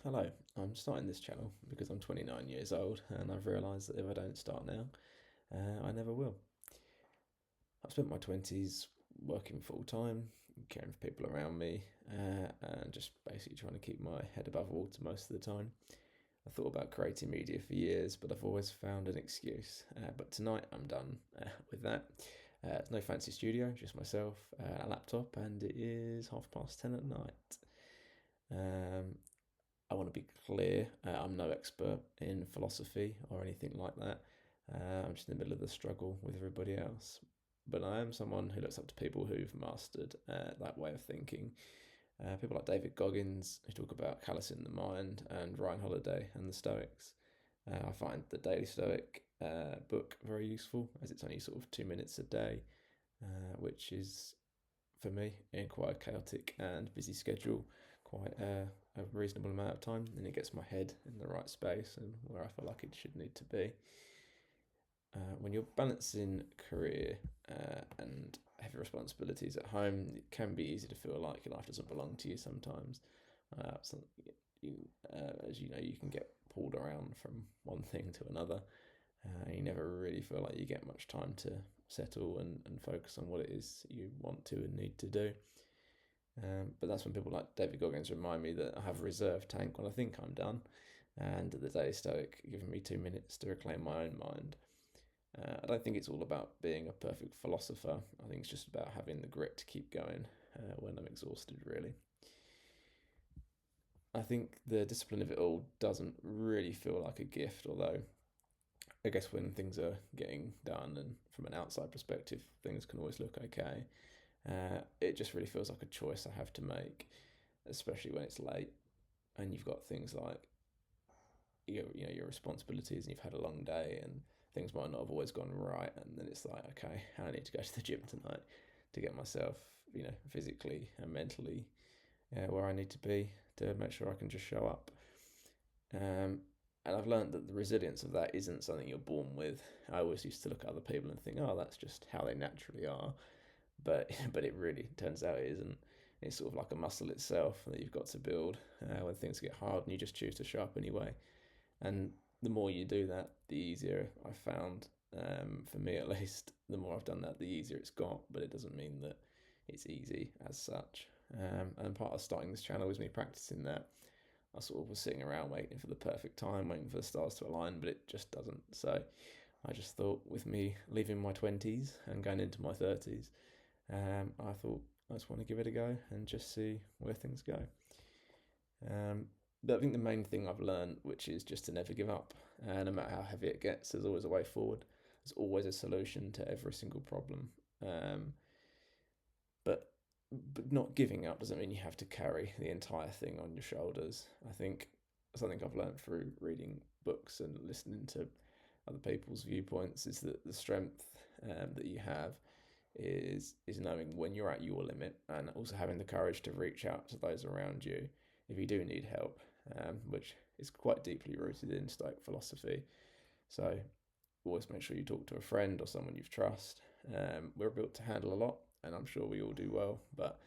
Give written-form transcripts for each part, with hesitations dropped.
Hello, I'm starting this channel because I'm 29 years old and I've realised that if I don't start now, I never will. I've spent my 20s working full time, caring for people around me, and just basically trying to keep my head above water most of the time. I thought about creating media for years, but I've always found an excuse. But tonight I'm done with that. It's no fancy studio, just myself, a laptop, and it is 10:30 at night. Um, I want to be clear, I'm no expert in philosophy or anything like that. I'm just in the middle of the struggle with everybody else. But I am someone who looks up to people who've mastered that way of thinking. People like David Goggins, who talk about callousing the mind, and Ryan Holiday and the Stoics. I find the Daily Stoic book very useful, as it's only sort of 2 minutes a day, which is, for me, in quite a chaotic and busy schedule, quite a reasonable amount of time, and it gets my head in the right space and where I feel like it should need to be. When you're balancing career and heavy responsibilities at home, it can be easy to feel like your life doesn't belong to you sometimes. So as you know, you can get pulled around from one thing to another. You never really feel like you get much time to settle and focus on what it is you want to and need to do. But that's when people like David Goggins remind me that I have a reserve tank when I think I'm done, and the Daily Stoic giving me 2 minutes to reclaim my own mind. I don't think it's all about being a perfect philosopher. I think it's just about having the grit to keep going when I'm exhausted, really. I think the discipline of it all doesn't really feel like a gift, although I guess when things are getting done and from an outside perspective, things can always look okay. It just really feels like a choice I have to make, especially when it's late and you've got things like your responsibilities and you've had a long day and things might not have always gone right, and then it's like, okay, I need to go to the gym tonight to get myself physically and mentally where I need to be to make sure I can just show up. And I've learned that the resilience of that isn't something you're born with. I always used to look at other people and think, oh, that's just how they naturally are, but it really turns out it isn't. It's sort of like a muscle itself that you've got to build when things get hard and you just choose to show up anyway. And the more you do that, the easier I've found, for me at least, the more I've done that, the easier it's got, but it doesn't mean that it's easy as such. And part of starting this channel was me practicing that. I sort of was sitting around waiting for the perfect time, waiting for the stars to align, but it just doesn't. So I just thought, with me leaving my 20s and going into my 30s, I thought I just want to give it a go and just see where things go. But I think the main thing I've learned, which is just to never give up, no matter how heavy it gets, there's always a way forward. There's always a solution to every single problem. Um, but but not giving up doesn't mean you have to carry the entire thing on your shoulders. I think something I've learned through reading books and listening to other people's viewpoints is that the strength that you have is knowing when you're at your limit, and also having the courage to reach out to those around you if you do need help, which is quite deeply rooted in Stoic philosophy. So always make sure you talk to a friend or someone you trust. We're built to handle a lot, and I'm sure we all do well, but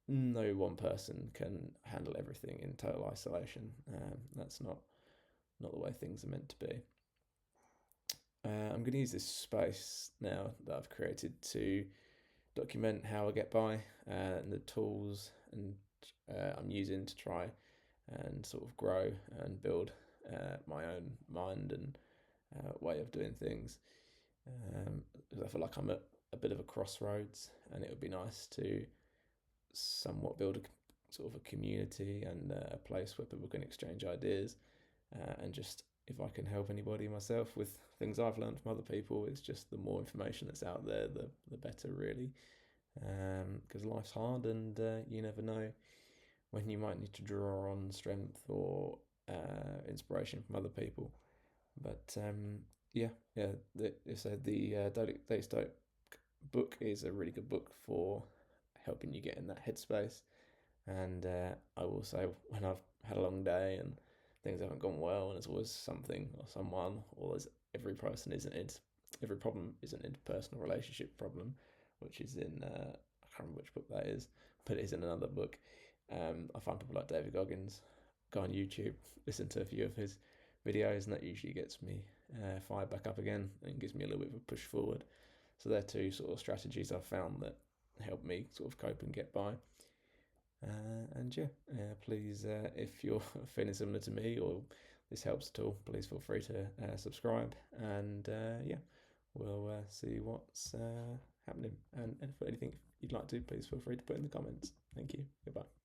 no one person can handle everything in total isolation. That's not the way things are meant to be. I'm going to use this space now that I've created to document how I get by and the tools and I'm using to try and sort of grow and build my own mind and way of doing things. I feel like I'm at a bit of a crossroads, and it would be nice to somewhat build a sort of a community and a place where people can exchange ideas, and just if I can help anybody myself with things I've learned from other people, it's just the more information that's out there, the better, really. Because life's hard, and you never know when you might need to draw on strength or inspiration from other people. But yeah. The Daily Stoic book is a really good book for helping you get in that headspace. And I will say, when I've had a long day and things haven't gone well, and it's always something or someone, or every every problem isn't an interpersonal relationship problem, which is in I can't remember which book that is, but it is in another book. I find people like David Goggins go on YouTube, listen to a few of his videos, and that usually gets me fired back up again and gives me a little bit of a push forward. So they're two sort of strategies I've found that help me sort of cope and get by. Please, if you're feeling similar to me or this helps at all, please feel free to subscribe. And we'll see what's happening. And for anything you'd like to, please feel free to put in the comments. Thank you. Goodbye.